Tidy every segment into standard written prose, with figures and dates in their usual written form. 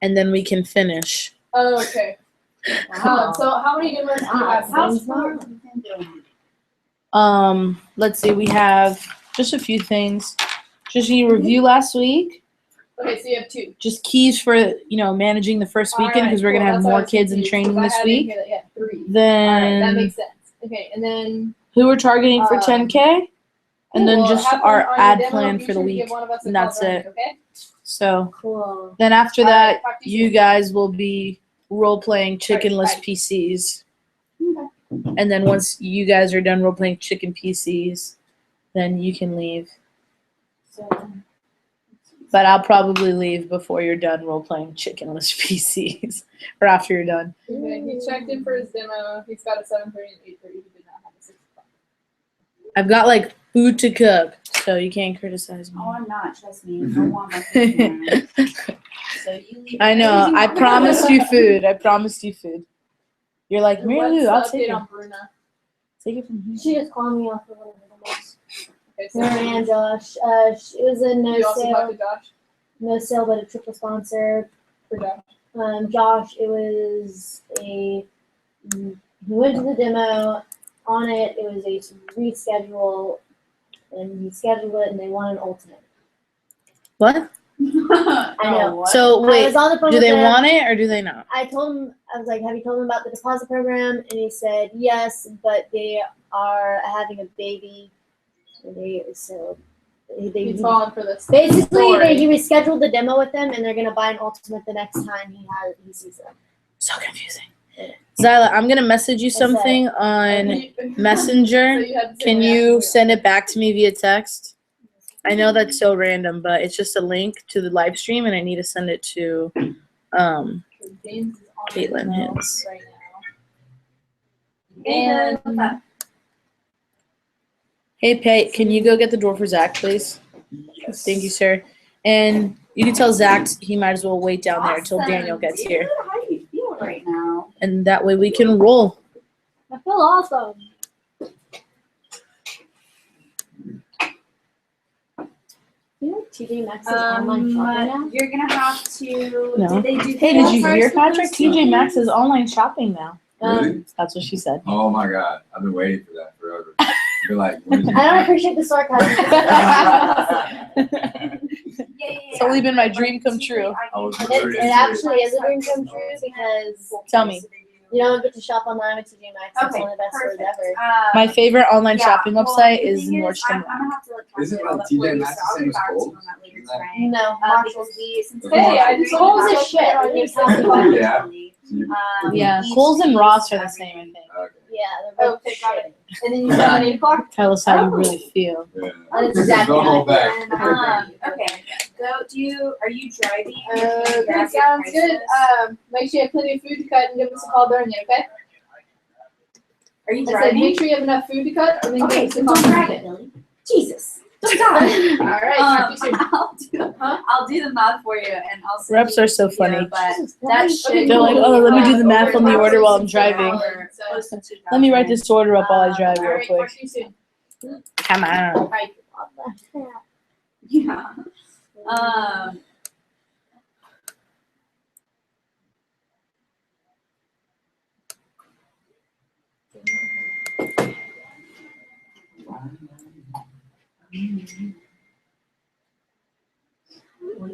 and then we can finish. Oh, okay. Wow. So how many good ones do you have? How's far? Let's see, we have just a few things. Just need to review last week. Okay, so you have 2. Just keys for, managing the first weekend because we're going to have more kids in training this week. Yeah, 3. Then Alright, that makes sense. Okay, and then who we're targeting for 10K, and then we'll just have our on your ad demo, plan be for the sure to week. give one of us a And call that's during it. Okay. So Cool. then after All right, that, talk to you you soon. guys will be role-playing chickenless bye. PCs. Okay. And then once you guys are done role-playing chicken PCs, then you can leave. So, But I'll probably leave before you're done role-playing chickenless PCs, or after you're done. Okay, he checked in for his demo. He's got a 7:30 and 8:30. He did not have a 6 o'clock. I've got like food to cook, so you can't criticize me. oh, I'm not. Trust me. I want my food tomorrow. So you leave. I know. I promised you food. I promised you food. You're like, And Mary what's Lou, I'll the take update it. on Bruna? Take it from here. She just called me off of one of the most. Okay, so Her and Josh. It was a no you also talked sale, to Josh no sale, but a triple sponsor. for Josh. Josh, it was he went to the demo. On it, it was a reschedule, and he scheduled it, and they won an ultimate. What? I know. So I wait, was on the phone do with they him. want it or do they not? I told him, I was like, have you told him about the deposit program? And he said, yes, but they are having a baby. He's falling for this. Basically, story. he rescheduled the demo with them, and they're going to buy an ultimate the next time he sees them. So confusing. Zyla, I'm gonna message you something on Messenger. So you had to say Can that. you send it back to me via text? I know that's so random, but it's just a link to the live stream, and I need to send it to James is on Caitlin the phone Hicks. right now. And Hey, Pate, can you go get the door for Zach, please? Thank you, sir. And you can tell Zach he might as well wait down there until Awesome, Daniel gets dude. here, How do you feel right now? and that way we can roll. I feel awesome. You know TJ Maxx's online shopping now? You're gonna have to. No. Did they do? Hey, did you first hear, with Patrick? those TJ two? Maxx is online shopping now. Really? That's what she said. Oh my god, I've been waiting for that forever. You're like, when is it I don't coming? appreciate the sarcasm. It's only been my dream come true. I was It, very it actually is a dream come true because Tell me. you don't get to shop online with TJ Maxx. It's Okay, one of the best stores perfect. ever. My favorite online shopping well, website the is thing Nordstrom. I'm gonna have to like Isn't calculate all like that for TJ you, Maxx so the I'll same get as back to you Kohl's? on that later Isn't that- today. No, Because we since Hey, I just- Kohl's is shit. Yeah. Yeah, each Kohl's and piece Ross are the and same, I think. Okay. Yeah, they're both Okay, got shit. it. And then you said at 8 o'clock? Tell us how you really feel. Yeah. That's exactly Don't hold right. back. Okay. Are you driving? Okay, sounds good. Make sure you have plenty of food to cut and give us a call during it, okay? Are you I said, driving? make sure you have enough food to cut and then Okay, give us so a call. don't drive it, Billy. Jesus. Don't drive. All right, talk to you soon. I'll do the math for you and I'll send Reps you are so the video, funny. But Jesus that Christ. should They're like, be, oh, let me do the uh, math on the over order while I'm 2,000, driving. close to 2,000. Let me write this order up while I drive All real right, quick. talk to you soon. Come on. Bye. Yeah. Um.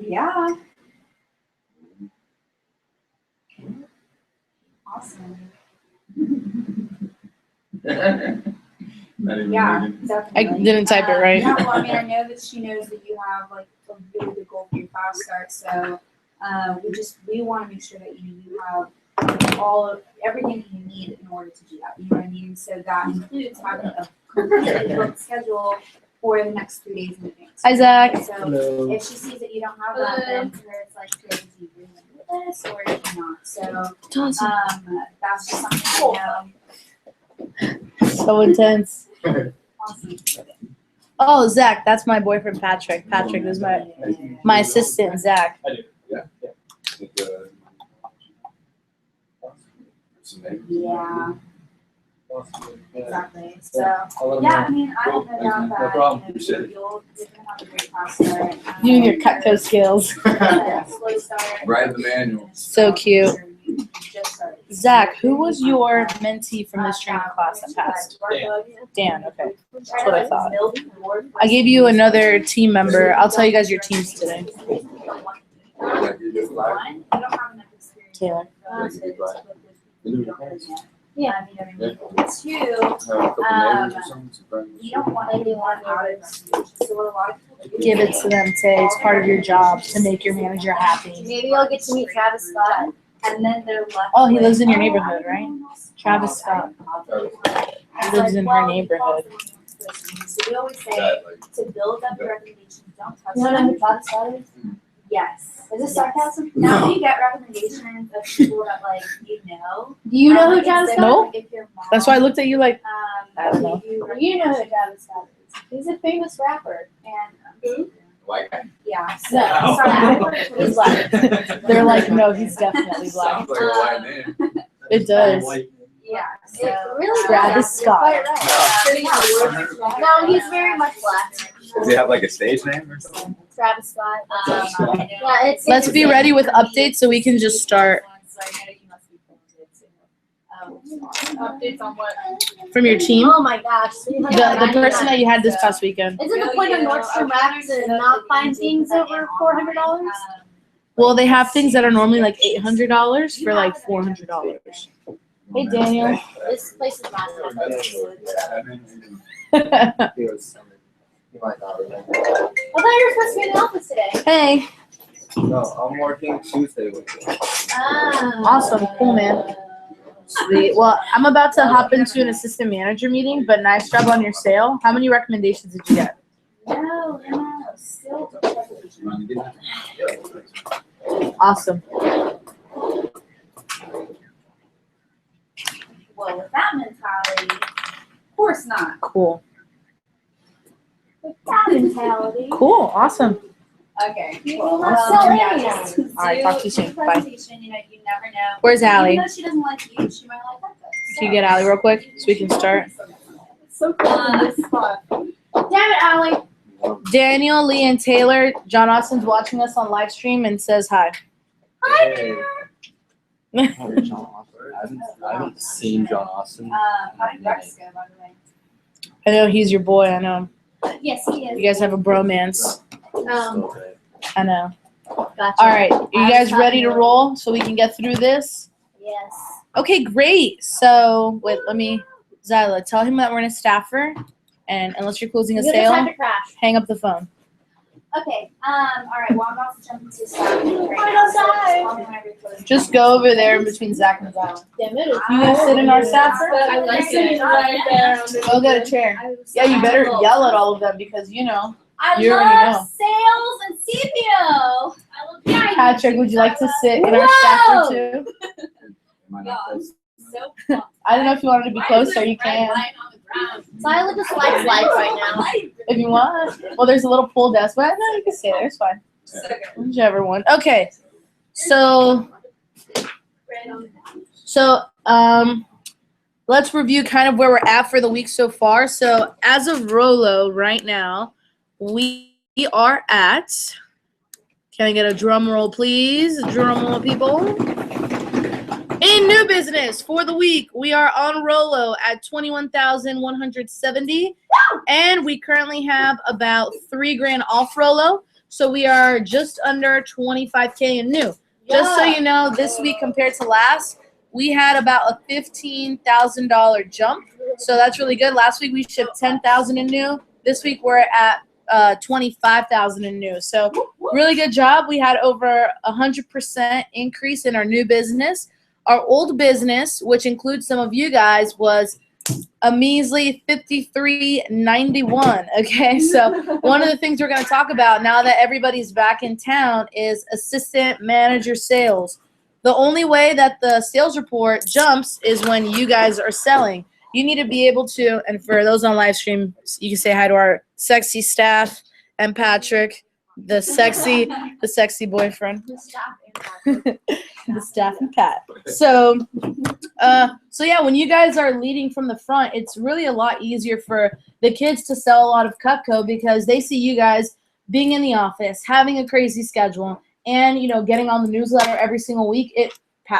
Yeah. Awesome. Not even Yeah, looking. I definitely. didn't type it right. Yeah, well, I mean, I know that she knows that you have like a really good goal for your fast start, so we want to make sure that you have everything you need in order to do that. You know what I mean? So that includes having a completely booked schedule for the next 3 days in advance. Hi, Zach. So if she sees that you don't have that, then to her it's like, okay, do you really do this or do you not? So that's just something I know. So intense. Awesome. Oh, Zach, that's my boyfriend, Patrick. Patrick is my assistant, Zach. Yeah. Exactly. So yeah, I mean, I have no doubt that No problem. you know, Appreciate it. you're gonna have a great class start. You and your Cutco skills. Slow start. Right in the manual. So cute. You just started. Zach, who was your mentee from this training class that passed? Dan, okay. That's what I thought. I gave you another team member. I'll tell you guys your teams today. Like you just like. One, you don't have enough experience. Taylor. Yeah, I mean, two, Have a couple neighbors or something. you don't want anyone out of situation. So what a lot of people do. Give it to them. Say it's part of your job to make your manager happy. Maybe I'll get to meet Travis Scott. And then they're left. Oh, he with, lives in your "Oh, neighborhood, I right? don't know." Travis Scott. It's lives in her well, neighborhood. So we always say That, like, to build up your reputation, don't touch You don't know them. who Travis Scott is? Yes. Is this sarcasm? Now you get recommendations of people that like you know. Do you know who Like, Travis instead Scott of, Nope. like, if your mom, That's why I looked at you like, I don't know. gave you is? You know who recommendations Travis Scott is. He's a famous rapper. and White guy. yeah. So No, sorry, he's black. they're like, no, he's definitely black. Sounds like a white name. It does. Yeah. So It really Travis does. Scott. You're quite right. No, he's very much black. Does he have like a stage name or something? Travis Scott. Yeah, Yeah, it's. Let's be ready with updates so we can just start Updates on what? from your team. Oh my gosh. The person that you had this past weekend. Isn't the point of Nordstrom Rack to not find things over $400? Well, they have things that are normally like $800 for like $400. Hey, Daniel. This place is not. He was, he might not remember. I thought you were supposed to be in the office today. Hey, No, I'm working Tuesday with you. Awesome. Cool, man. Sweet. Well, I'm about to hop into an assistant manager meeting, but nice job on your sale. How many recommendations did you get? No, still. Awesome. Well, with that mentality, of course not. Cool. That mentality. Cool. Awesome. Okay. Well, yeah, yeah. just do All right, talk to you soon. the Bye. presentation, you know, you never know. Where's Allie? Even though she doesn't like you, she might like that. Can you get Allie real quick so we can start? So cool in this spot. Damn it, Allie. Daniel, Lee, and Taylor. John Austin's watching us on live stream and says hi. Hey. John Austin. I haven't seen John Austin. How did Rex go, by the way? I know he's your boy. I know. Yes, he is. You guys have a bromance. Okay. I know. Gotcha. All right. Are you guys ready to roll so we can get through this? Yes. Okay, great. So, wait, Zyla, tell him that we're in a staffer, and unless you're closing a You just had sale, to crash. hang up the phone. Okay, all right, well, I'm about to jump into staff meeting right I now, don't so die. call me whenever you're closing. Just go over there in between Zach and Zyla. Damn it. You gonna sit in our staffer? I like sitting right there. Go get a chair. Yeah, you better yell at all of them because, you know. I You already love sales and CPO. I love Patrick, would you like to sit in our staffer too? Am I not close? So fun. I don't know if you wanted to be closer, you can. Zyla just likes life right now. If you want. Well, there's a little pool desk, but no, you can stay there. It's fine. Whichever one. Okay. So, let's review kind of where we're at for the week so far. So, as of Rolo right now, we are at, can I get a drum roll, please? A drum roll, people. In new business for the week, we are on Rolo at 21,170, and we currently have about $3,000 off Rolo. So we are just under 25K in new. Just so you know, this week compared to last, we had about a $15,000 jump. So that's really good. Last week we shipped 10,000 in new. This week we're at 25,000 in new. So really good job. We had over 100% increase in our new business. Our old business, which includes some of you guys, was a measly 53.91. Okay, so one of the things we're going to talk about now that everybody's back in town is assistant manager sales. The only way that the sales report jumps is when you guys are selling. You need to be able to, and for those on live stream, you can say hi to our sexy staff and Patrick, the sexy boyfriend. Stop and Patrick. The staff and Pat. So yeah, when you guys are leading from the front, it's really a lot easier for the kids to sell a lot of Cutco because they see you guys being in the office, having a crazy schedule, and getting on the newsletter every single week. It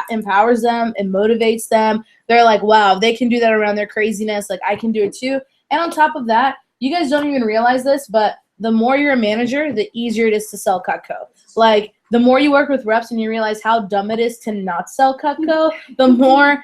empowers them, it motivates them. They're like, wow, they can do that around their craziness. Like, I can do it too. And on top of that, you guys don't even realize this, but the more you're a manager, the easier it is to sell Cutco. Like, the more you work with reps and you realize how dumb it is to not sell Cutco, the more,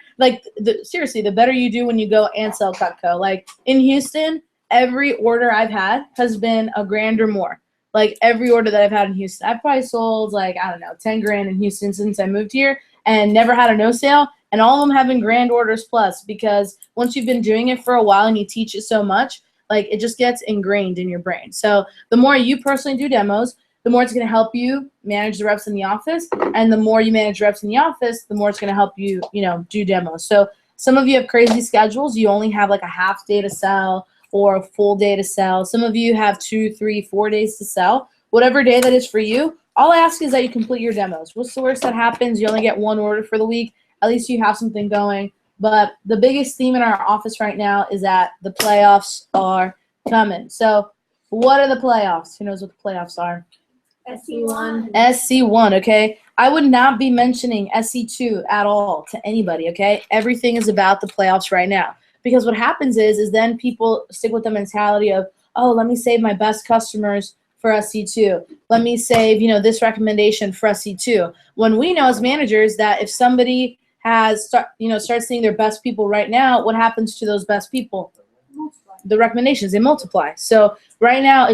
seriously, the better you do when you go and sell Cutco. Like, in Houston, every order I've had has been $1,000 or more. Like, every order that I've had in Houston, I've probably sold, 10 grand in Houston since I moved here and never had a no sale. And all of them have been grand orders plus, because once you've been doing it for a while and you teach it so much, it just gets ingrained in your brain. So the more you personally do demos, the more it's going to help you manage the reps in the office. And the more you manage reps in the office, the more it's going to help you, do demos. So some of you have crazy schedules. You only have a half day to sell or a full day to sell. Some of you have 2, 3, 4 days to sell. Whatever day that is for you, all I ask is that you complete your demos. What's the worst that happens? You only get one order for the week. At least you have something going. But the biggest theme in our office right now is that the playoffs are coming. So what are the playoffs? Who knows what the playoffs are? SC1. SC1, okay? I would not be mentioning SC2 at all to anybody, okay? Everything is about the playoffs right now. Because what happens is then people stick with the mentality of, oh, let me save my best customers for SC2. Let me save, this recommendation for SC2. When we know as managers that if somebody starts seeing their best people right now, what happens to those best people? The recommendations, they multiply. So right now,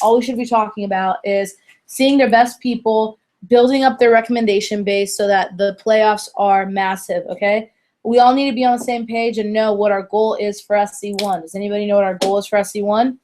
all we should be talking about is seeing their best people, building up their recommendation base so that the playoffs are massive, okay? We all need to be on the same page and know what our goal is for SC1. Does anybody know what our goal is for SC1?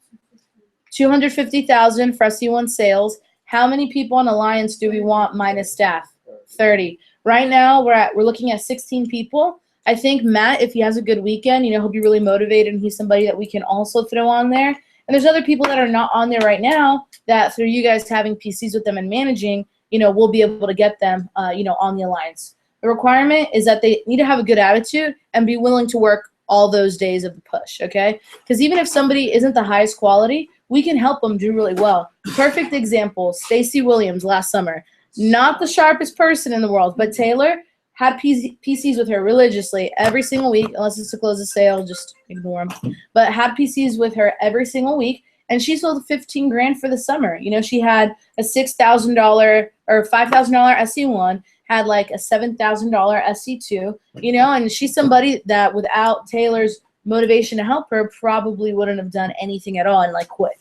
250,000 for SC1 sales. How many people on Alliance do we want minus staff? 30. Right now, we're looking at 16 people. I think Matt, if he has a good weekend, he'll be really motivated, and he's somebody that we can also throw on there. And there's other people that are not on there right now that through you guys having PCs with them and managing, we'll be able to get them, on the Alliance. The requirement is that they need to have a good attitude and be willing to work all those days of the push, okay? Because even if somebody isn't the highest quality, we can help them do really well. Perfect example, Stacy Williams last summer. Not the sharpest person in the world, but Taylor had PCs with her religiously every single week, unless it's to close a sale, just ignore them. But had PCs with her every single week, and she sold 15 grand for the summer. She had a $6,000 or $5,000 SC1, had a $7,000 SC2, and she's somebody that without Taylor's motivation to help her probably wouldn't have done anything at all and quit,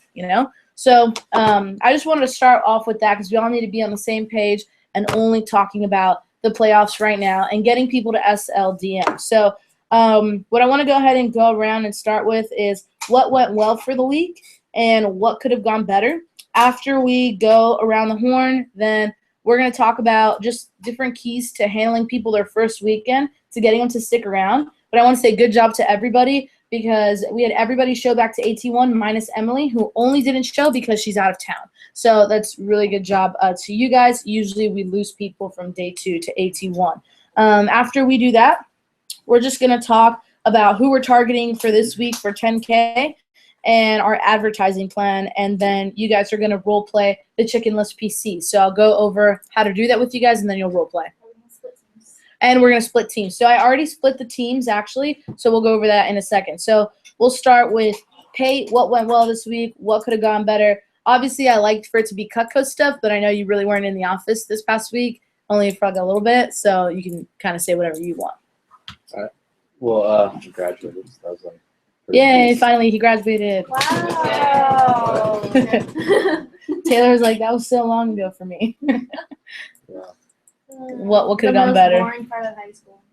So I just wanted to start off with that because we all need to be on the same page and only talking about the playoffs right now and getting people to SLDM. So what I want to go ahead and go around and start with is what went well for the week and what could have gone better. After we go around the horn, then we're going to talk about just different keys to handling people their first weekend, to getting them to stick around. But I want to say good job to everybody because we had everybody show back to AT1 minus Emily, who only didn't show because she's out of town. So that's really good job to you guys. Usually we lose people from day 2 to AT1. After we do that, we're just going to talk about who we're targeting for this week for 10K and our advertising plan. And then you guys are going to role play the Chicken List PC. So I'll go over how to do that with you guys and then you'll role play. And we're going to split teams. So I already split the teams, actually, so we'll go over that in a second. So we'll start with Pate, what went well this week, what could have gone better. Obviously, I liked for it to be Cutco stuff, but I know you really weren't in the office this past week, only for a little bit, so you can kind of say whatever you want. All right. Well, I graduated. So that was pretty Yay, nice. finally, he graduated. Wow. Taylor was like, that was so long ago for me. Yeah. What could have gone better? Boring part of high school.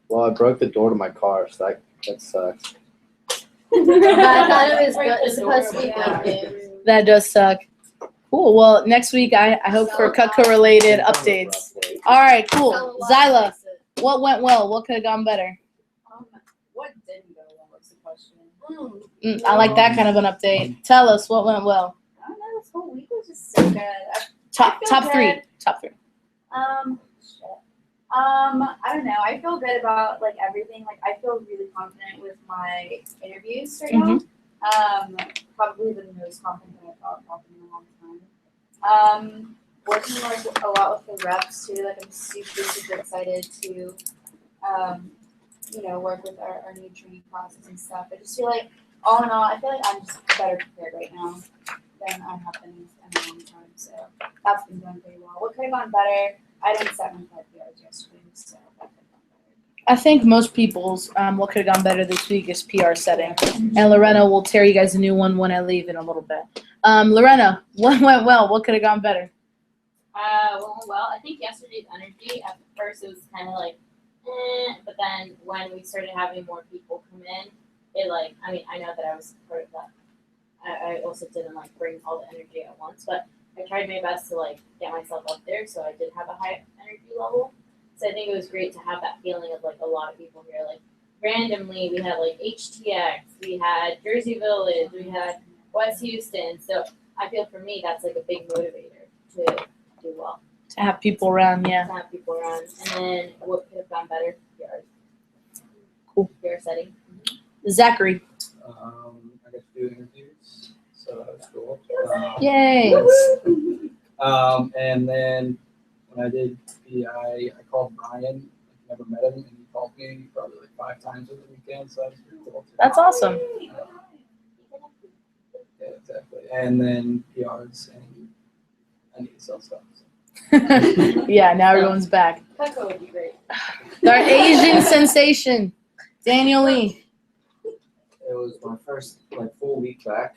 Well, I broke the door to my car, so that sucks. But I thought it was good. It's supposed to be good news. That does suck. Cool. Well, next week I hope for Cutco-related updates. All right, cool. Zyla, what went well? What could have gone better? What didn't go well was the question. I like that kind of an update. Tell us what went well. I don't know, this whole week was just so good. Top feel three. good. Top 3. I don't know. I feel good about like everything. Like I feel really confident with my interviews right now. Probably the most confident that I've felt confident in a long time. Working like a lot with the reps too. Like I'm super excited to, work with our new training classes and stuff. I just feel like all in all, I feel like I'm just better prepared right now than I have been in a long time. So that's been going pretty well. What could have gone better? I didn't set my 5 yards yesterday, so that could have gone better. I think most people's what could have gone better this week is PR setting. And Lorena will tear you guys a new one when I leave in a little bit. Lorena, what went well? What could have gone better? Well, I think yesterday's energy, at first it was kind of like, but then when we started having more people come in, I know that I was part of that. I also didn't like bring all the energy at once, but I tried my best to like get myself up there, so I did have a high energy level. So I think it was great to have that feeling of like a lot of people here. Like randomly, we had like HTX, we had Jersey Village, we had West Houston. So I feel for me that's like a big motivator to do well. To have people around, yeah. To have people around, and then what could have gone better? PR. Cool. PR setting. Zachary. I got to do interviews, so that was cool. Yay. And then when I did PI, I called Brian. I never met him, and he called me probably like 5 times over the weekend, so that was pretty cool. Too. That's awesome. Yeah, exactly. And then PRs, and I need to sell stuff. So. Yeah, now everyone's back. Petco would be great. Our Asian sensation, Daniel Lee. It was my first like full week back.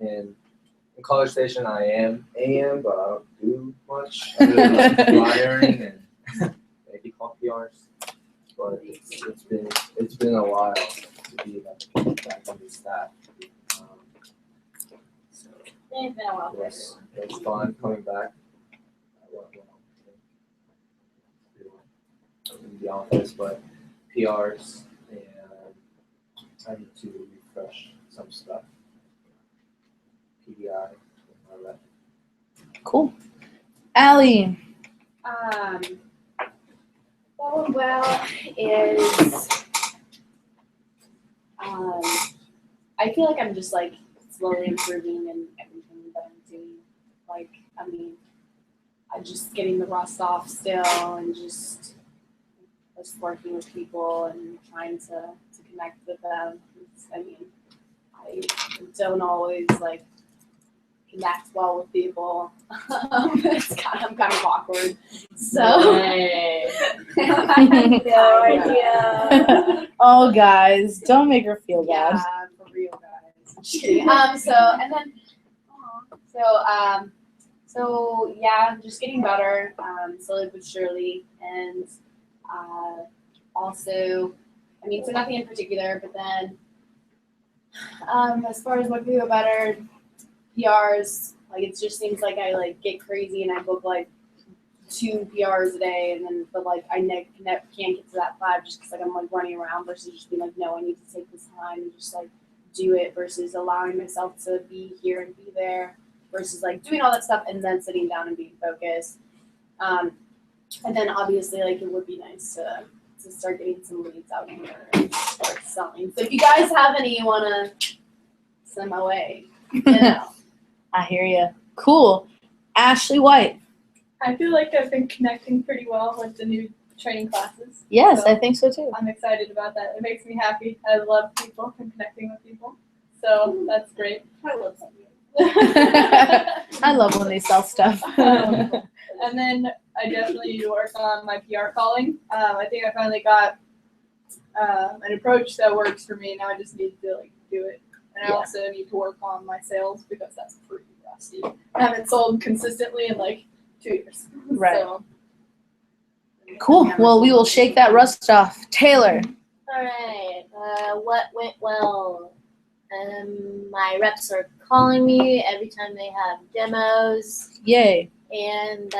In College Station, I am AM, but I don't do much other than like flyering and maybe call PRs. But it's been a while to be like back on the staff. So It's been a while for it everyone. was fun coming back. I went well in the office, but PRs and I need to refresh some stuff. PDI, all that. Cool. Allie. What went well is, I feel like I'm just like slowly improving in everything that I'm doing. Like, I mean, I'm just getting the rust off still and just working with people and trying to connect with them. I mean, I don't always like connect well with people. I'm kind of awkward. So Hey. I have no idea. Oh, guys, don't make her feel bad. Yeah, for real, guys. Just kidding. So yeah, just getting better, slowly but surely, and also, I mean, so nothing in particular, but then, as far as what could go better, PRs, like it just seems like I like get crazy and I book like 2 PRs a day, and then but like I can't get to that 5 just because like I'm like running around versus just being like, no, I need to take this time and just like do it versus allowing myself to be here and be there versus like doing all that stuff and then sitting down and being focused. And then obviously like it would be nice to start getting some leads out here and start selling. So if you guys have any you wanna send my way, you know. I hear you. Cool. Ashley White. I feel like I've been connecting pretty well with the new training classes. Yes, So I think so too. I'm excited about that. It makes me happy. I love people and connecting with people. So that's great. I love some. I love when they sell stuff. And then I definitely need to work on my PR calling. I think I finally got an approach that works for me. Now I just need to like do it. And I Yeah. also need to work on my sales because that's pretty rusty. I haven't sold consistently in like 2 years. Right. So, Cool. Well, we will shake that rust off. Taylor. All right. What went well? My reps are calling me every time they have demos, Yay. and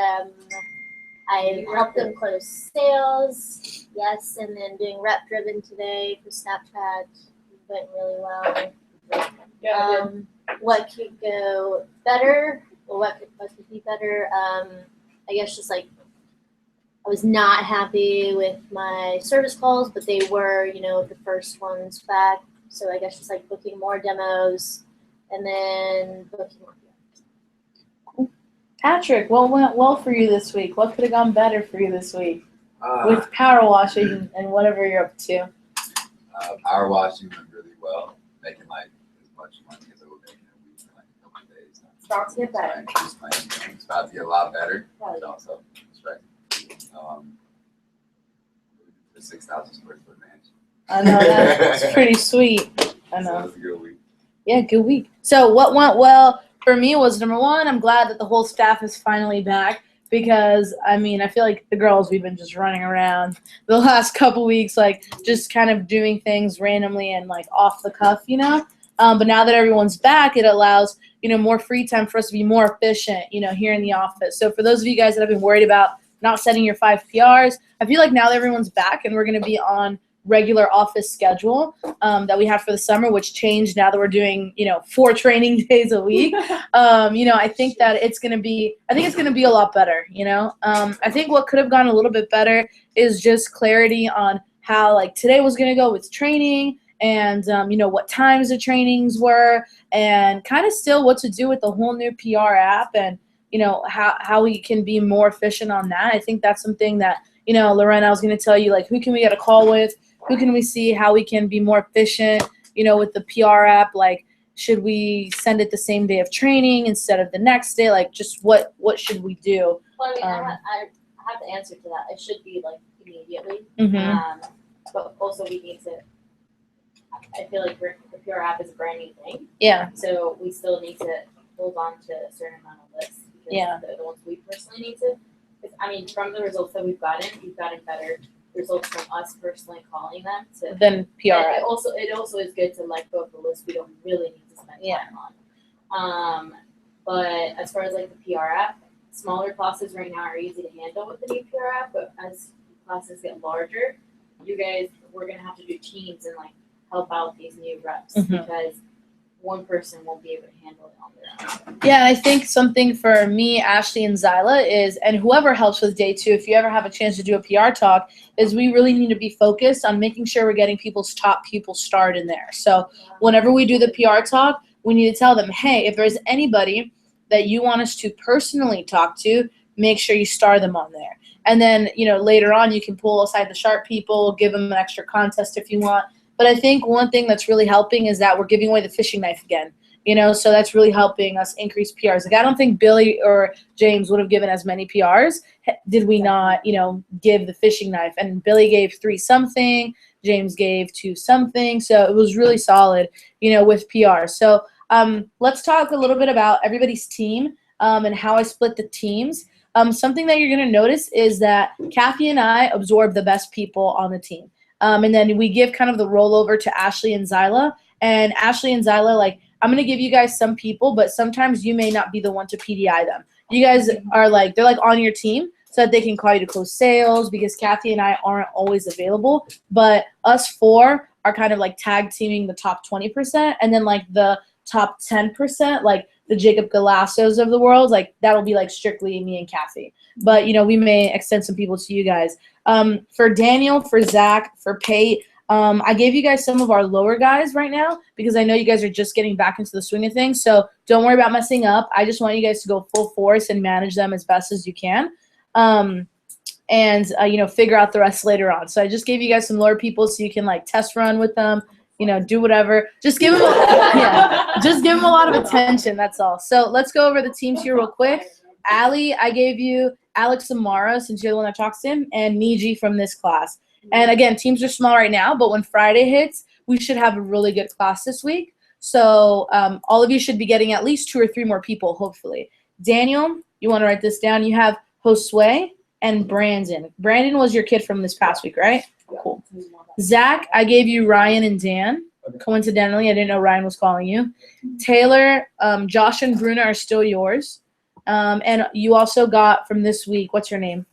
I helped them close sales. Yes, and then doing rep driven today for Snapchat went really well. yeah, What could go better? Or what could be better? I guess just like I was not happy with my service calls, but they were, you know, the first ones back. So I guess just like booking more demos and then booking more. Patrick, what went well for you this week? What could have gone better for you this week Uh, with power washing and whatever you're up to? Power washing went really well, making like as much money as I would make in a week in like a couple of days. It's about to get better. It's about to get a lot better. But also, respect. The 6,000 square foot mansion. I know that's pretty sweet. I So it know. was a good week. Yeah, good week. So what went well for me was number one, I'm glad that the whole staff is finally back because I mean I feel like the girls we've been just running around the last couple weeks, like just kind of doing things randomly and like off the cuff, you know. But now that everyone's back, it allows, you know, more free time for us to be more efficient, you know, here in the office. So for those of you guys that have been worried about not setting your 5 PRs, I feel like now that everyone's back and we're going to be on regular office schedule that we had for the summer, which changed now that we're doing, you know, 4 training days a week. You know, I think that it's going to be a lot better, you know. I think what could have gone a little bit better is just clarity on how like today was going to go with training and, you know, what times the trainings were and kind of still what to do with the whole new PR app and, you know, how we can be more efficient on that. I think that's something that, you know, Lorena, I was going to tell you, like, who can we get a call with? Who can we see how we can be more efficient, you know, with the PR app? Like, should we send it the same day of training instead of the next day? Like, just what should we do? Well, I mean, I have the answer to that. It should be like immediately. Mm-hmm. But also we need to. I feel like the PR app is a brand new thing, Yeah. so we still need to hold on to a certain amount of lists because Yeah. they're the ones we personally need to. 'Cause, I mean, from the results that we've gotten better results from us personally calling them to. Then PR And app. it also is good to let go of the list we don't really need to spend Yeah. time on. But as far as like the PR app, smaller classes right now are easy to handle with the new PR app, but as classes get larger, we're gonna have to do teams and like help out these new reps Mhm. because one person won't be able to handle it on their own. Yeah, and I think something for me, Ashley, and Zyla is, and whoever helps with day 2, if you ever have a chance to do a PR talk, is we really need to be focused on making sure we're getting people's top people starred in there. So whenever we do the PR talk, we need to tell them, hey, if there's anybody that you want us to personally talk to, make sure you star them on there. And then, you know, later on you can pull aside the sharp people, give them an extra contest if you want. But I think one thing that's really helping is that we're giving away the fishing knife again. You know, so that's really helping us increase PRs. Like, I don't think Billy or James would have given as many PRs did we not, you know, give the fishing knife. And Billy gave 3 something, James gave 2 something. So it was really solid, you know, with PR. So let's talk a little bit about everybody's team and how I split the teams. Something that you're going to notice is that Kathy and I absorb the best people on the team. And then we give kind of the rollover to Ashley and Zyla. And Ashley and Zyla, like, I'm going to give you guys some people, but sometimes you may not be the one to PDI them. You guys are like, they're like on your team so that they can call you to close sales because Kathy and I aren't always available. But us 4 are kind of like tag teaming the top 20%. And then like the top 10%, like the Jacob Galassos of the world, like that'll be like strictly me and Kathy. But, you know, we may extend some people to you guys. For Daniel, for Zach, for Pate, I gave you guys some of our lower guys right now because I know you guys are just getting back into the swing of things. So don't worry about messing up. I just want you guys to go full force and manage them as best as you can. You know, figure out the rest later on. So I just gave you guys some lower people so you can like test run with them, you know, do whatever. Just give them, just give them a lot of attention. That's all. So let's go over the teams here real quick. Allie, I gave you Alex Amara, since you're the one that talks to him, and Niji from this class. And again, teams are small right now, but when Friday hits, we should have a really good class this week. So all of you should be getting at least 2 or 3 more people, hopefully. Daniel, you want to write this down? You have Josue and Brandon. Brandon was your kid from this past week, right? Cool. Zach, I gave you Ryan and Dan. Coincidentally, I didn't know Ryan was calling you. Taylor, Josh, and Bruna are still yours. And you also got from this week, what's your name?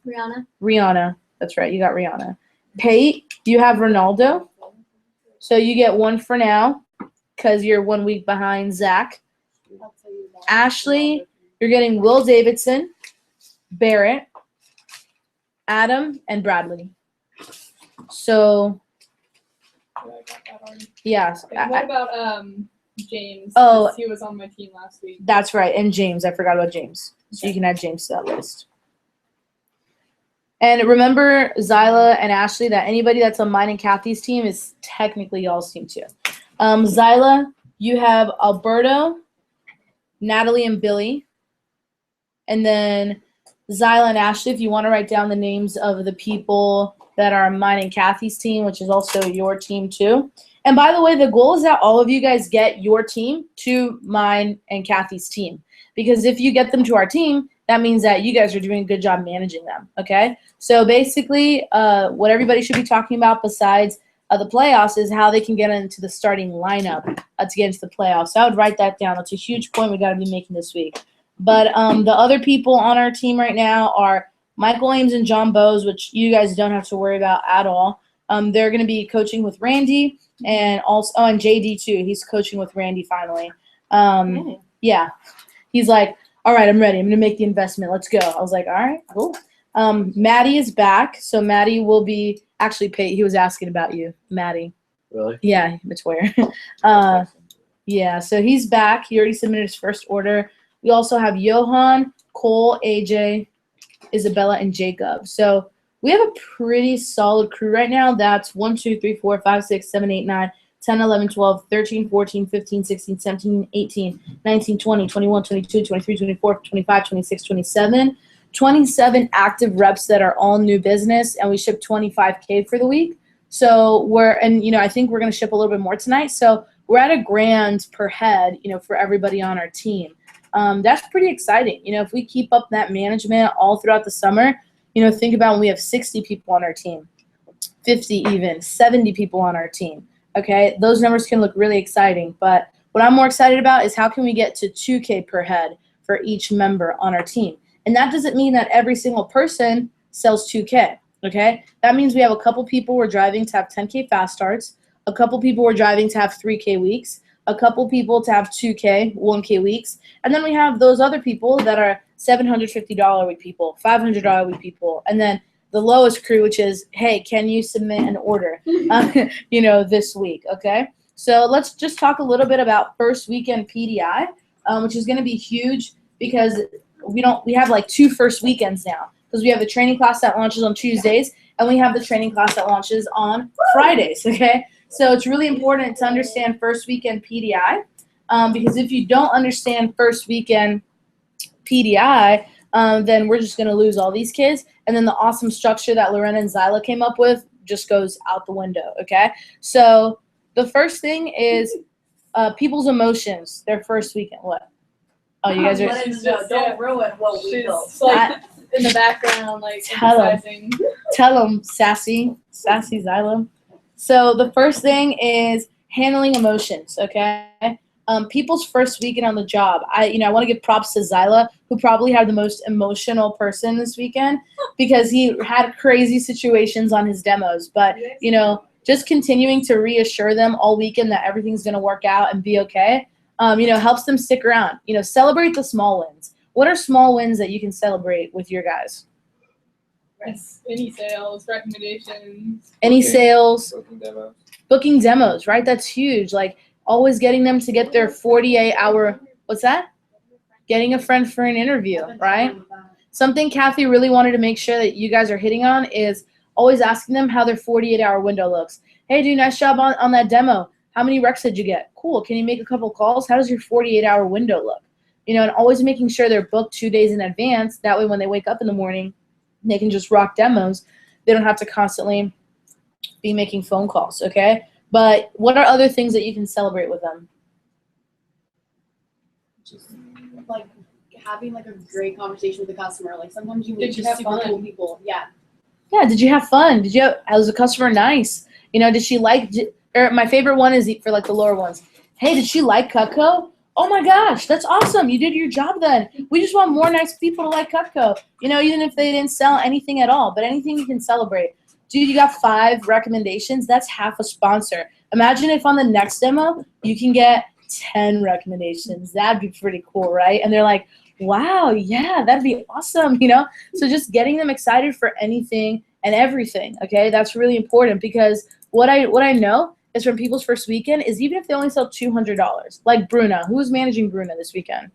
Rihanna. That's right, you got Rihanna. Pate, you have Ronaldo. So you get 1 for now because you're 1 week behind Zach. Ashley, you're getting Will Davidson. Barrett, Adam, and Bradley. So Yeah, I got that already. yeah, And what about James? Oh. 'Cause he was on my team last week. that's right. And James, I forgot about James. So you can add James to that list. And remember, Zyla and Ashley, that anybody that's on mine and Kathy's team is technically y'all's team too. Zyla, you have Alberto, Natalie, and Billy. And then Zyla and Ashley, if you want to write down the names of the people that are on mine and Kathy's team, which is also your team too. And by the way, the goal is that all of you guys get your team to mine and Kathy's team. Because if you get them to our team, that means that you guys are doing a good job managing them, okay? So basically, what everybody should be talking about besides the playoffs is how they can get into the starting lineup to get into the playoffs. So I would write that down. That's a huge point we got to be making this week. But the other people on our team right now are Michael Ames and John Bowes, which you guys don't have to worry about at all. They're going to be coaching with Randy, and also and JD too. He's coaching with Randy finally. Yeah, he's like, all right, I'm ready. I'm going to make the investment. Let's go. I was like, all right, cool. Maddie is back, so Maddie will be actually paid. He was asking about you, Maddie. Really? Yeah, it's where. Yeah, so he's back. He already submitted his first order. We also have Johan, Cole, AJ, Isabella, and Jacob. So we have a pretty solid crew right now. That's 1, 2, 3, 4, 5, 6, 7, 8, 9, 10, 11, 12, 13, 14, 15, 16, 17, 18, 19, 20, 21, 22, 23, 24, 25, 26, 27. 27 active reps that are all new business, and we ship 25K for the week. So I think we're going to ship a little bit more tonight. So we're at $1,000 per head, for everybody on our team. That's pretty exciting. If we keep up that management all throughout the summer, think about when we have 60 people on our team, 50 even, 70 people on our team. Okay, those numbers can look really exciting. But what I'm more excited about is how can we get to 2K per head for each member on our team. And that doesn't mean that every single person sells 2K, okay? That means we have a couple people we're driving to have 10K fast starts, a couple people we're driving to have 3K weeks, a couple people to have 2K, 1K weeks, and then we have those other people that are $750 a week people, $500 a week people, and then the lowest crew, which is, hey, can you submit an order, this week, okay? So let's just talk a little bit about first weekend PDI, which is going to be huge because we have like 2 first weekends now because we have the training class that launches on Tuesdays and we have the training class that launches on Fridays, okay? So it's really important to understand first weekend PDI because if you don't understand first weekend PDI, then we're just going to lose all these kids. And then the awesome structure that Lorena and Zyla came up with just goes out the window, okay? So the first thing is people's emotions, their first weekend. What? Oh, you guys are. Don't ruin what we She's built. like in the background, like Tell 'em. emphasizing. Tell them, sassy Zyla. So the first thing is handling emotions, okay? People's first weekend on the job. I want to give props to Zyla, who probably had the most emotional person this weekend because he had crazy situations on his demos. But, just continuing to reassure them all weekend that everything's going to work out and be okay, helps them stick around. Celebrate the small wins. What are small wins that you can celebrate with your guys? Any sales, recommendations. Any Okay. sales, Booking demos. booking demos, right? That's huge. Like always getting them to get their 48-hour, what's that? Getting a friend for an interview, right? Something Kathy really wanted to make sure that you guys are hitting on is always asking them how their 48-hour window looks. Hey, dude, nice job on that demo. How many recs did you get? Cool. Can you make a couple calls? How does your 48-hour window look? And always making sure they're booked 2 days in advance. That way when they wake up in the morning, they can just rock demos. They don't have to constantly be making phone calls, okay? But what are other things that you can celebrate with them? Just like having like a great conversation with the customer. Like sometimes you meet Did you just have super fun? cool people. Yeah. Yeah, did you have fun? Was the customer nice? Did she like, or my favorite one is for like the lower ones. Hey, did she like Cutco? Oh my gosh, that's awesome. You did your job then. We just want more nice people to like Cutco. Even if they didn't sell anything at all, but anything you can celebrate. Dude, you got 5 recommendations. That's half a sponsor. Imagine if on the next demo, you can get 10 recommendations. That'd be pretty cool, right? And they're like, Wow, yeah, that'd be awesome, you know? So just getting them excited for anything and everything, okay? That's really important because what I know is from people's first weekend is even if they only sell $200, like Bruna, who's managing Bruna this weekend?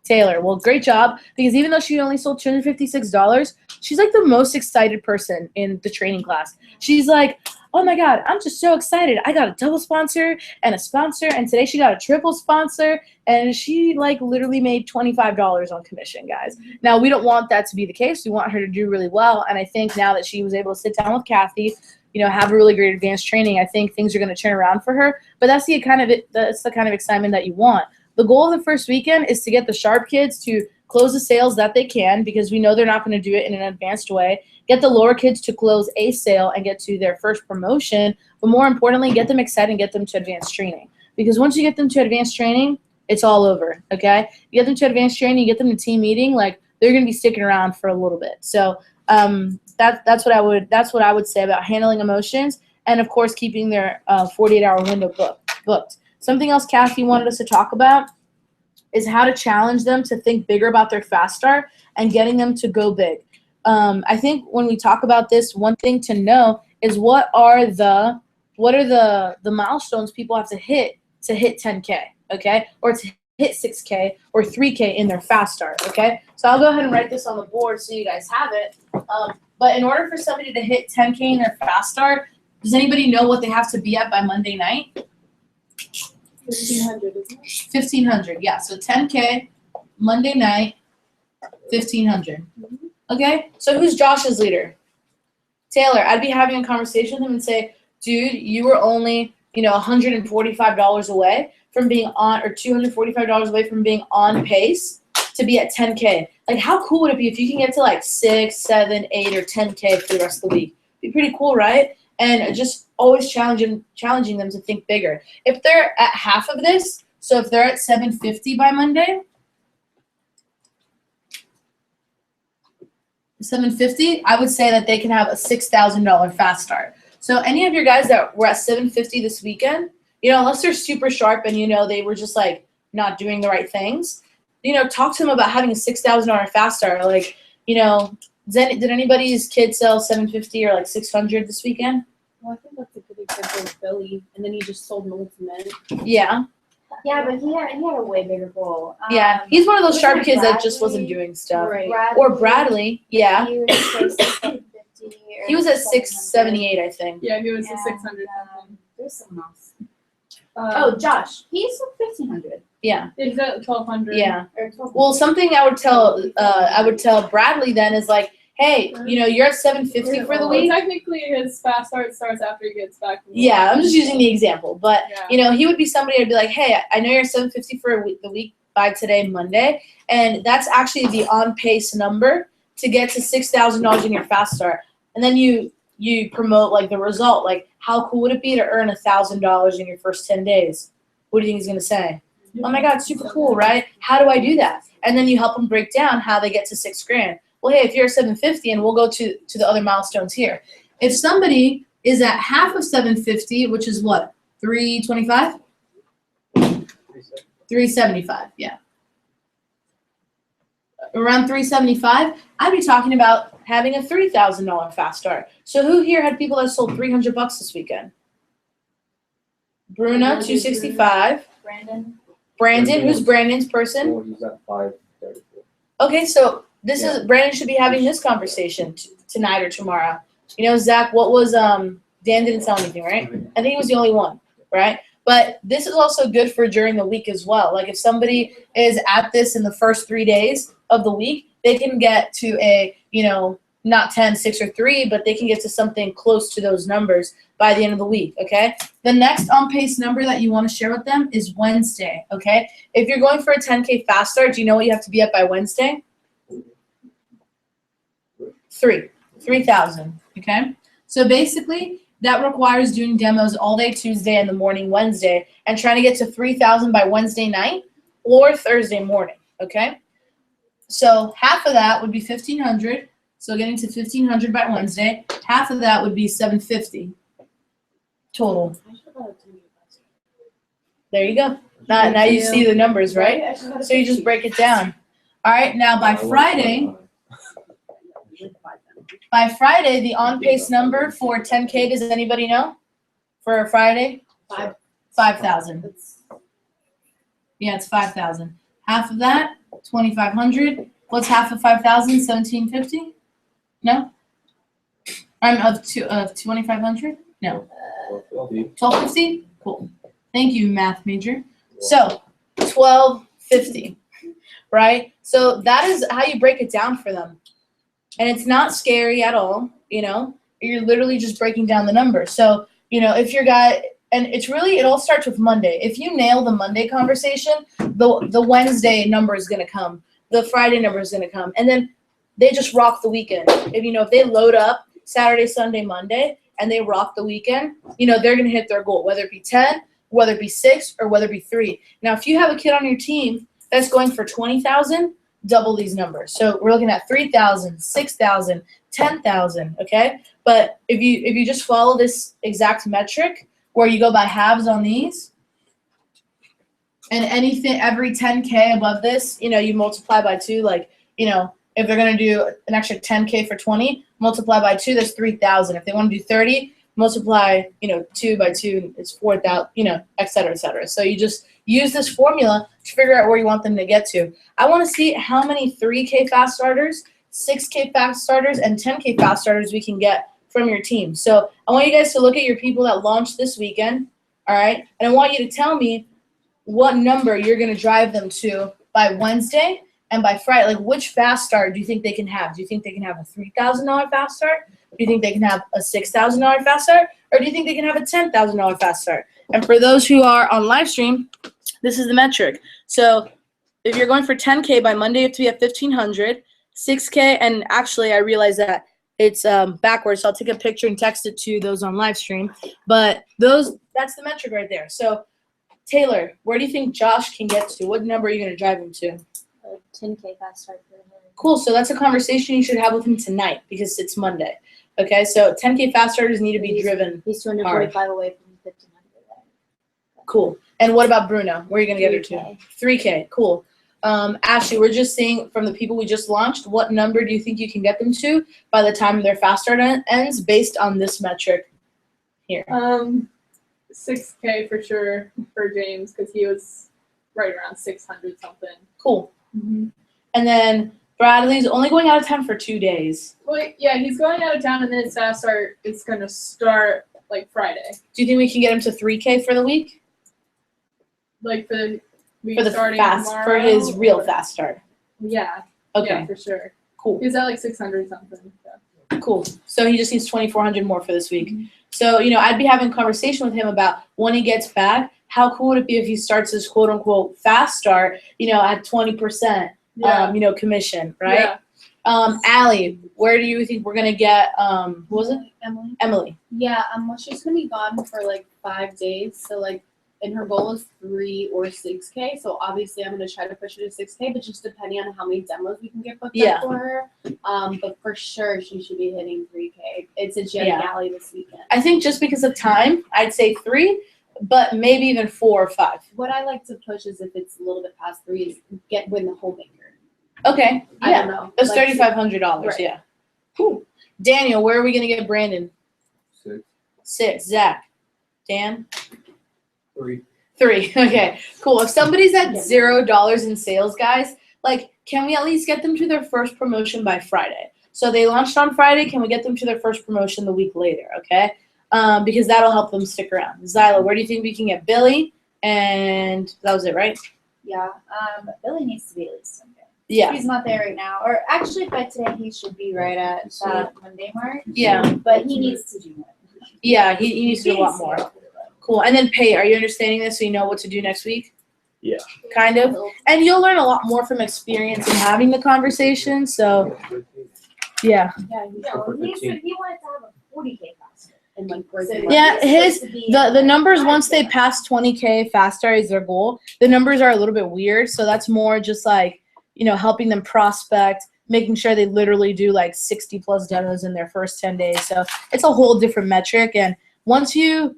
Taylor. Well, great job because even though she only sold $256, she's like the most excited person in the training class. She's like, oh my God, I'm just so excited. I got a double sponsor and a sponsor, and today she got a triple sponsor, and she like literally made $25 on commission, guys. Now, we don't want that to be the case. We want her to do really well, and I think now that she was able to sit down with Kathy, you know, have a really great advanced training, I think things are going to turn around for her. But that's the kind of excitement that you want. The goal of the first weekend is to get the sharp kids to close the sales that they can because we know they're not going to do it in an advanced way. Get the lower kids to close a sale and get to their first promotion. But more importantly, get them excited and get them to advanced training. Because once you get them to advanced training, it's all over, okay? You get them to advanced training, you get them to team meeting, like they're going to be sticking around for a little bit. So that's what I would say about handling emotions and, of course, keeping their 48-hour window booked. Something else Kathy wanted us to talk about is how to challenge them to think bigger about their fast start and getting them to go big. I think when we talk about this, one thing to know is what are the milestones people have to hit 10K, okay? Or to hit 6K or 3K in their fast start, okay? So I'll go ahead and write this on the board so you guys have it. But in order for somebody to hit 10K in their fast start, does anybody know what they have to be at by Monday night? 1,500, isn't it? 1,500, yeah. So 10K, Monday night, 1,500. Okay? So who's Josh's leader? Taylor. I'd be having a conversation with him and say, dude, you were only, $145 away from being on, or $245 away from being on pace to be at 10K. Like, how cool would it be if you can get to like 6, 7, 8, or 10K for the rest of the week? Be pretty cool, right? And just always challenging them to think bigger. If they're at half of this, so if they're at 750 by Monday, 750, I would say that they can have a $6,000 fast start. So any of your guys that were at 750 this weekend, unless they're super sharp and they were just like not doing the right things, talk to them about having a $6,000 fast start. Like, did anybody's kid sell 750 or like 600 this weekend? Well, I think that's a good example of Billy. And then he just sold an ultimate. Yeah. Yeah, but he had a way bigger goal. Yeah. He's one of those sharp wasn't kids that just wasn't Bradley- doing stuff. Right. Or Bradley. Yeah. He was at 650 or He was at 700. 678, I think. Yeah, he was a And, 600 something. There's someone else. Oh, Josh. He's at 1,500 Yeah. he's at 1,200. Yeah. or 1,200. Well, something I would tell Bradley then is like, hey, you're at 750 for the Well, week. technically, his fast start starts after he gets back from Yeah, I'm just using the example, but Yeah. he would be somebody I'd be like, hey, I know you're 750 for the week by today, Monday, and that's actually the on pace number to get to $6,000 in your fast start, and then you promote like the result, like how cool would it be to earn $1,000 in your first 10 days? What do you think he's gonna say? Oh my God, super cool, right? How do I do that? And then you help them break down how they get to $6,000. Well, hey, if you're at 750, and we'll go to the other milestones here. If somebody is at half of 750, which is what, 325? 375, yeah. Around 375, I'd be talking about having a $3,000 fast start. So who here had people that sold $300 this weekend? Bruna, 265. Brandon, who's Brandon's person? Oh, he's at 534. Okay, so this is Brandon should be having this conversation tonight or tomorrow. Zach, what was Dan didn't sell anything, right? I think he was the only one, right? But this is also good for during the week as well. Like if somebody is at this in the first 3 days of the week, they can get to a, not 10, 6, or 3, but they can get to something close to those numbers by the end of the week, okay? The next on-pace number that you want to share with them is Wednesday, okay? If you're going for a 10K fast start, do you know what you have to be at by Wednesday? 3,000, okay? So basically, that requires doing demos all day Tuesday and the morning Wednesday and trying to get to 3,000 by Wednesday night or Thursday morning, okay? So half of that would be 1,500. So getting to 1,500 by Wednesday, half of that would be 750 total. There you go. Now you see the numbers, right? So you just break it down. All right, now by Friday, the on-pace number for 10K, does anybody know? For Friday? 5,000. Yeah, it's 5,000. Half of that, 2,500. What's half of 5,000? 1,750? No? Of 2,500? No. 1,250? Cool. Thank you, math major. So, 1,250, right? So that is how you break it down for them. And it's not scary at all, you know? You're literally just breaking down the numbers. So, you know, if your guy, and it all starts with Monday. If you nail the Monday conversation, the Wednesday number is going to come. The Friday number is going to come. And then they just rock the weekend. If they load up Saturday, Sunday, Monday, and they rock the weekend, you know, they're going to hit their goal, whether it be 10, whether it be 6, or whether it be 3. Now, if you have a kid on your team that's going for 20,000, double these numbers. So we're looking at 3,000, 6,000, 10,000, okay? But if you just follow this exact metric where you go by halves on these, and anything every 10K above this, you know, you multiply by 2, like, you know, if they're going to do an extra 10K for 20, multiply by 2, that's 3,000. If they want to do 30, multiply, you know, 2 by 2, it's 4,000, you know, et cetera, et cetera. So you just use this formula to figure out where you want them to get to. I want to see how many 3K fast starters, 6K fast starters, and 10K fast starters we can get from your team. So I want you guys to look at your people that launched this weekend, all right? And I want you to tell me what number you're going to drive them to by Wednesday and by Friday. Like, which fast start do you think they can have? Do you think they can have a $3,000 fast start? Do you think they can have a $6,000 fast start? Or do you think they can have a $10,000 fast start? And for those who are on live stream, this is the metric. So if you're going for 10K by Monday, you have to be at 1,500. 6K, and actually I realized that it's backwards, so I'll take a picture and text it to those on live stream. But that's the metric right there. So Taylor, where do you think Josh can get to? What number are you going to drive him to? A 10K fast start for him. Cool. So that's a conversation you should have with him tonight because it's Monday. Okay, so 10K fast starters need to be driven. He's 245 away from 1,500. Cool. And what about Bruno? Where are you going to get her to? 3K. 3K. Cool. Ashley, we're just seeing from the people we just launched, what number do you think you can get them to by the time their fast start ends based on this metric here? 6K for sure for James because he was right around 600 something. Cool. And then Bradley's only going out of town for 2 days. Well, yeah, he's going out of town and then his fast start is going to start like Friday. Do you think we can get him to 3K for the week? Like for the week For the starting fast, tomorrow? for his real or- fast start. Yeah. Okay, Yeah, for sure. cool. He's at like 600 something. So. Cool. So he just needs 2,400 more for this week. So, you know, I'd be having a conversation with him about when he gets back, how cool would it be if he starts his quote unquote fast start, you know, at 20%, Yeah. you know, commission, right? Yeah. Allie, where do you think we're going to get, what was it? Emily. Yeah, well, she's gonna be gone for like 5 days. So like, and her goal is 3 or 6K. So obviously, I'm gonna try to push her to 6K, but just depending on how many demos we can get booked Yeah. up for her. But for sure, she should be hitting 3K. It's a Jet Yeah. Galley this weekend. I think just because of time, I'd say 3, but maybe even 4 or 5. What I like to push is if it's a little bit past 3, is win the whole maker. Okay. I Yeah. don't know. That's Like, $3,500. Right. Yeah. Cool. Daniel, where are we going to get Brandon? 6. 6. Zach. Dan? 3. 3. Okay, cool. If somebody's at $0 in sales, guys, like, can we at least get them to their first promotion by Friday? So they launched on Friday. Can we get them to their first promotion the week later? Okay, because that'll help them stick around. Zyla, where do you think we can get Billy? And that was it, right? Yeah, Billy needs to be at least Sunday. Yeah. He's not there right now. Or actually, by today, he should be right at that Monday mark. Yeah. But he needs to do more. Yeah, he needs to do a lot more. Cool. And then Pay, are you understanding this so you know what to do next week? Yeah. Kind of. And you'll learn a lot more from experience and having the conversation. So, yeah. Yeah, he wanted to have a 40K faster. And like, break it Yeah, up. his the numbers once they pass 20K faster is their goal. The numbers are a little bit weird, so that's more just like, you know, helping them prospect, making sure they literally do like 60 plus demos in their first 10 days. So it's a whole different metric. And once you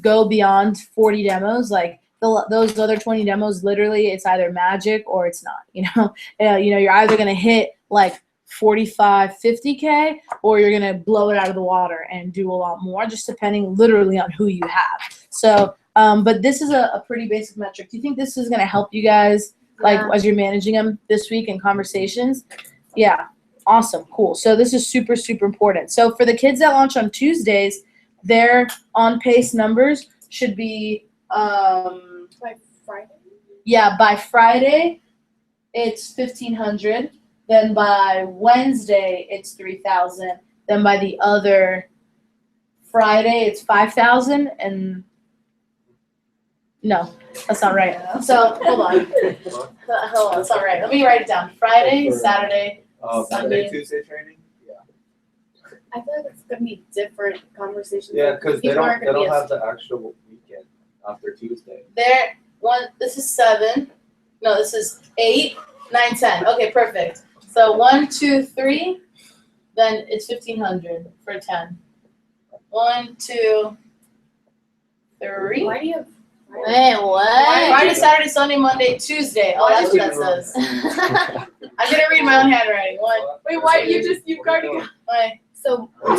go beyond 40 demos, like those other 20 demos, literally, it's either magic or it's not. You're either gonna hit like 45, 50K, or you're gonna blow it out of the water and do a lot more, just depending literally on who you have. So, but this is a pretty basic metric. Do you think this is gonna help you guys, like, Yeah. as you're managing them this week in conversations? Yeah, awesome, cool. So this is super, super important. So for the kids that launch on Tuesdays, their on-pace numbers should be, By Friday. yeah, by Friday, it's 1,500. Then by Wednesday, it's 3,000. Then by the other Friday, it's 5,000. And no, that's not right. So hold on. Hold on, that's not right. Let me write it down. Friday, Saturday. Monday, Tuesday training? I feel like it's gonna be different conversations. Yeah, because they People aren't don't gonna be have the actual weekend after Tuesday. There, this is 7. No, this is 8, 9, 10. Okay, perfect. So 1, 2, 3, then it's 1,500 for 10. 1, 2, 3. Why do you have? Wait, what? Friday, Saturday, Sunday, Monday, Tuesday. Oh, that's what that says. I'm gonna read my own handwriting. 1, Wait, why do you've already got? wait. So 2,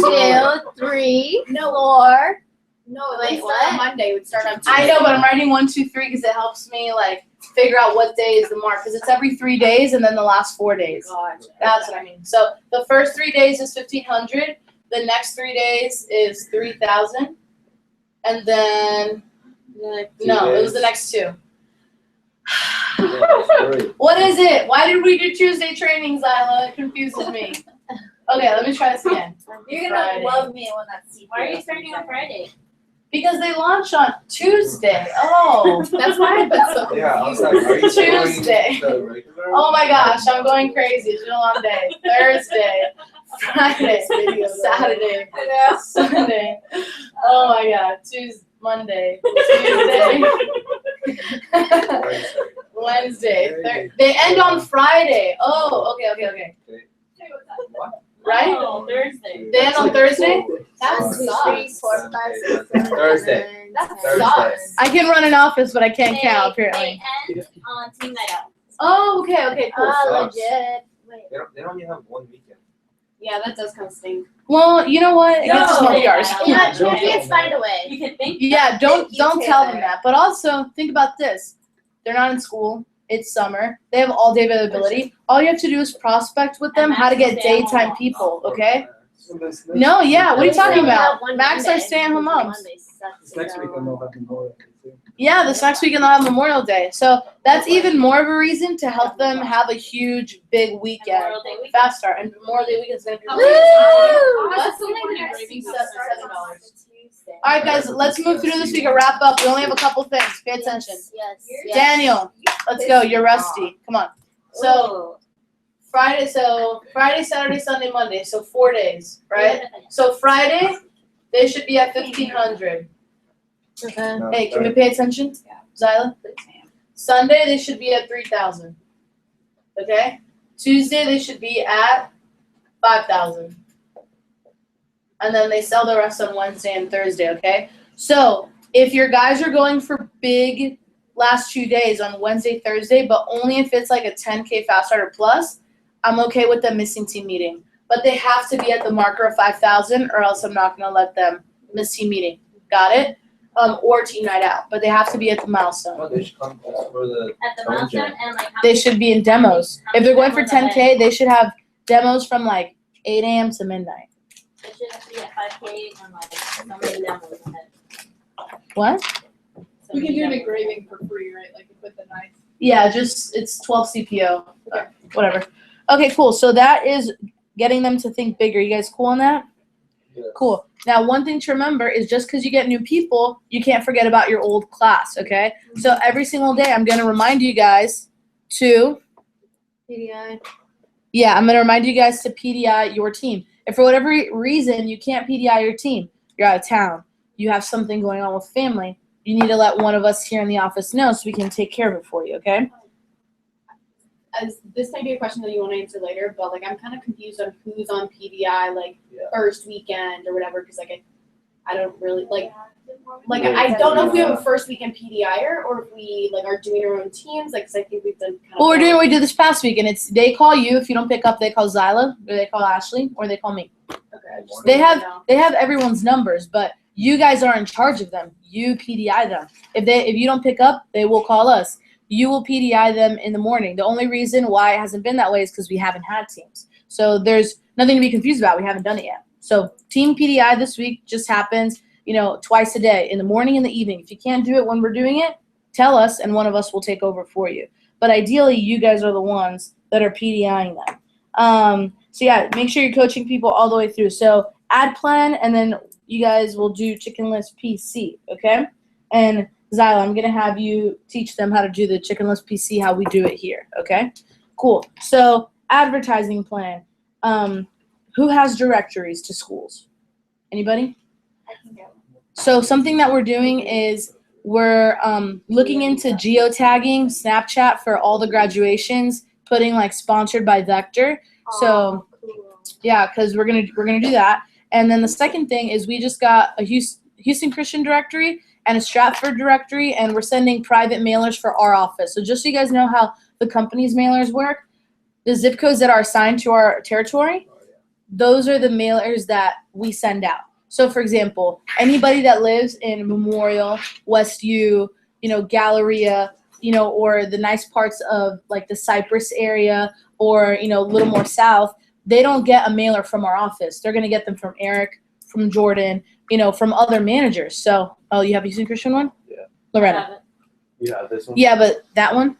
3, 4. no, Wait, wait, what? on Monday. It would start on Tuesday. I know, but I'm writing 1, 2, 3 because it helps me like figure out what day is the mark, because it's every 3 days and then the last 4 days. Gotcha. That's what I mean. So the first 3 days is 1,500. The next 3 days is 3,000, and then no, it was the next 2. What is it? Why did we do Tuesday trainings, Isla? It confuses me. Okay, let me try this again. You're Friday. gonna love me when that's CPS. Why are you starting on Friday? Because they launch on Tuesday. Oh, That's why I've been so Yeah, I was confused. like, are you doing Tuesday. the regular? oh my gosh, I'm going crazy. It's been a long day. Thursday, Friday, Saturday, Sunday. Oh my God, Tuesday, Monday, Tuesday, Wednesday. They end on Friday. Oh, okay. What? Right? No, Thursday. They end on Thursday? That One, two, three, sucks. 4, 5, 6, 7, Thursday. 8, That 9, 10. Thursday. sucks. I can run an office, but I can't They- count apparently. They end on team night out. Oh, okay, cool. Ah, Sucks. legit. Wait. They don't even have one weekend. Yeah, that does kind of stink. Well, you know what? It gets us more No. PRs. Yeah, Don't kids tell find a way. You can think. Yeah, don't you, tell them Taylor. that. But also think about this. They're not in school. It's summer. They have all day availability. All you have to do is prospect with them And how to Max get will stay at daytime home. people, okay? This No, yeah, what are you They only talking have about? one Max Monday, are stay-at-home because moms. Monday sucks, This next so- weekend they'll have Memorial Day too. Yeah, this next weekend they'll have Memorial Day. So that's even more of a reason to help them have a huge, big weekend. Memorial Day weekend. Fast start. And Memorial Day weekend is going to be How really much? What's Something the like crazy that. $7. All right, guys, let's move through this week and wrap up. We only have a couple things. Pay attention. Yes. Daniel, let's go. You're rusty. Come on. So Friday, Saturday, Sunday, Monday. So 4 days, right? So Friday, they should be at 1,500. Okay. No, Hey, can we pay attention? Zyla? Sunday, they should be at 3,000. Okay? Tuesday, they should be at 5,000. And then they sell the rest on Wednesday and Thursday, okay? So if your guys are going for big last 2 days on Wednesday, Thursday, but only if it's like a 10K fast starter plus, I'm okay with them missing team meeting. But they have to be at the marker of 5,000 or else I'm not going to let them miss team meeting. Got it? Or team night out. But they have to be at the milestone. No, they should come just for the. At the milestone and like. how They many- should be in demos. how If many they're going for demos are 10K, they should have demos from like 8 a.m. to midnight. They should have to be at 5K and like so many demos ahead. What? So We can many do an demos. engraving for free, right? Like with the knife. Yeah, just it's 12 CPO. Whatever. Okay, cool. So that is getting them to think bigger. You guys cool on that? Yeah. Cool. Now, one thing to remember is just because you get new people, you can't forget about your old class, okay? So every single day, I'm going to remind you guys to, PDI. yeah, I'm going to remind you guys to PDI your team. If for whatever reason you can't PDI your team, you're out of town, you have something going on with family, you need to let one of us here in the office know so we can take care of it for you, okay? As this might be a question that you want to answer later, but like I'm kind of confused on who's on PDI like Yeah. first weekend or whatever because like I don't really like like I don't know if we have a first weekend PDIer or if we like are doing our own teams. Like, 'cause I think we've done. Kind Well, of we're doing what we did this past week, and it's they call you. If you don't pick up, they call Zyla, or they call Ashley, or they call me. Okay, I just They wanted to know. They have everyone's numbers, but you guys are in charge of them. You PDI them. If you don't pick up, they will call us. You will PDI them in the morning. The only reason why it hasn't been that way is because we haven't had teams. So there's nothing to be confused about. We haven't done it yet. So team PDI this week just happens, twice a day, in the morning and the evening. If you can't do it when we're doing it, tell us and one of us will take over for you. But ideally, you guys are the ones that are PDIing them. So yeah, make sure you're coaching people all the way through. So ad plan, and then you guys will do chicken list PC, okay? And Zyla, I'm gonna have you teach them how to do the chicken list PC, how we do it here, okay? Cool. So advertising plan. Who has directories to schools? Anybody? I can go. So something that we're doing is we're looking into geotagging Snapchat for all the graduations, putting like sponsored by Vector. So Cool. yeah, because we're gonna do that. And then the second thing is we just got a Houston Christian directory and a Stratford directory, and we're sending private mailers for our office. So just so you guys know how the company's mailers work, the zip codes that are assigned to our territory, those are the mailers that we send out. So for example, anybody that lives in Memorial, West U, Galleria, or the nice parts of like the Cypress area, or a little more south, they don't get a mailer from our office. They're gonna get them from Eric, from Jordan, from other managers. So, you have a Houston Christian one? Yeah. Loretta. Yeah, this one. Yeah, but that one?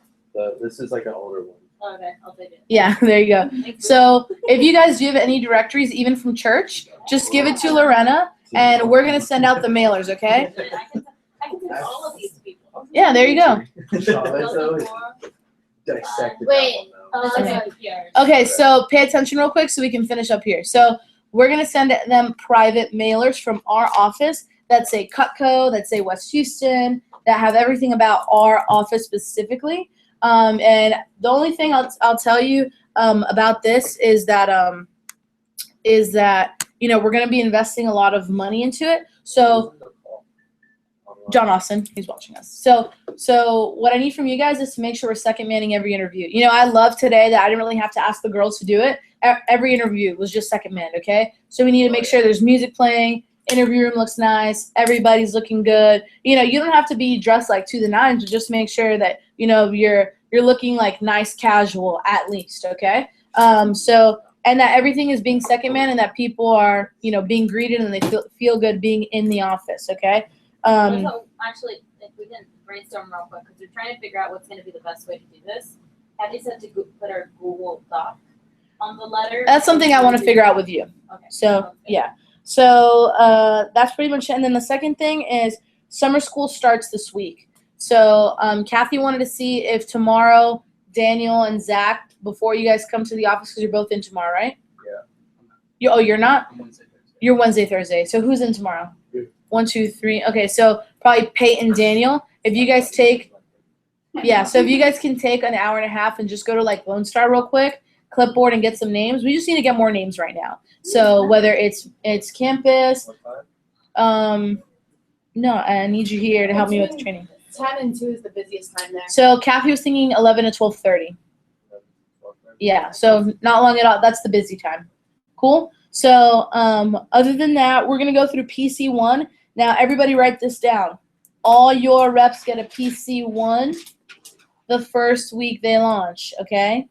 This is like an older one. Okay, I'll take it. Yeah, there you go. So if you guys do have any directories, even from church, just give it to Lorena, and we're gonna send out the mailers, okay? I can take all of these people. Yeah, there you go. Charlotte's always dissected Wait, that one, though. Okay. Okay, so pay attention real quick so we can finish up here. So we're gonna send them private mailers from our office that say Cutco, that say West Houston, that have everything about our office specifically. And the only thing I'll tell you about this is that we're gonna be investing a lot of money into it. So John Austin, he's watching us. So what I need from you guys is to make sure we're second manning every interview. I love today that I didn't really have to ask the girls to do it. Every interview was just second manned, okay? So we need to make sure there's music playing, interview room looks nice, everybody's looking good. You don't have to be dressed like to the nines, but just make sure that, you're looking like nice casual at least, okay? And that everything is being second man and that people are, being greeted and they feel good being in the office, okay? Also, actually, if we can brainstorm real quick, because we're trying to figure out what's going to be the best way to do this. Have you said to put our Google Doc on the letter? That's something I want to figure out with you. Okay. So, Okay. yeah. So that's pretty much it. And then the second thing is summer school starts this week. So Kathy wanted to see if tomorrow Daniel and Zach, before you guys come to the office, because you're both in tomorrow, right? Yeah. You're not? On Wednesday, Thursday. You're Wednesday, Thursday. So who's in tomorrow? You. 1, 2, 3. Okay, so probably Peyton, Daniel. If you guys take, so if you guys can take an hour and a half and just go to like Lone Star real quick, clipboard and get some names. We just need to get more names right now. So whether it's campus, What time? no, I need you here to help me with the training. 10 and 2 is the busiest time there. So Kathy was thinking 11 to 12:30. Yeah, so not long at all. That's the busy time. Cool. So other than that, we're gonna go through PC1. Now everybody write this down. All your reps get a PC1 the first week they launch, okay?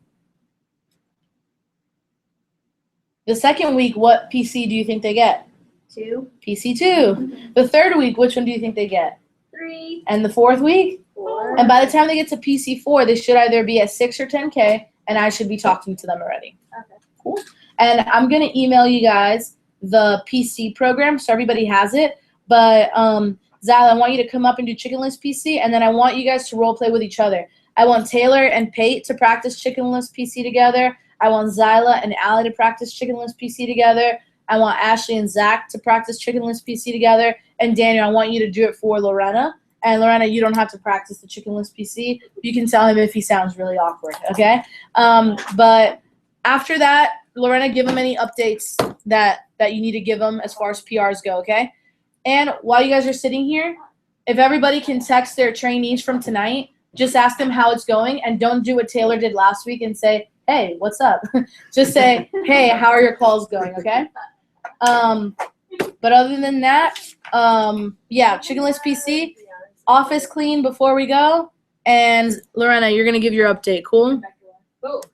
The second week, what PC do you think they get? 2, PC2. The third week, which one do you think they get? 3, And the fourth week? 4. And by the time they get to PC4, they should either be at 6 or 10K, and I should be talking to them already. Okay. Cool. And I'm going to email you guys the PC program so everybody has it. But, Zyla, I want you to come up and do Chicken List PC, and then I want you guys to role play with each other. I want Taylor and Pate to practice Chicken List PC together. I want Zyla and Allie to practice Chicken List PC together. I want Ashley and Zach to practice Chicken List PC together. And Daniel, I want you to do it for Lorena. And Lorena, you don't have to practice the Chicken List PC. You can tell him if he sounds really awkward, okay? But after that, Lorena, give him any updates that you need to give him as far as PRs go, okay? And while you guys are sitting here, if everybody can text their trainees from tonight, just ask them how it's going, and don't do what Taylor did last week and say, hey, what's up? Just say, hey, how are your calls going, okay? But other than that, yeah, Chickenless PC, office clean before we go, and Lorena, you're going to give your update, cool? Cool.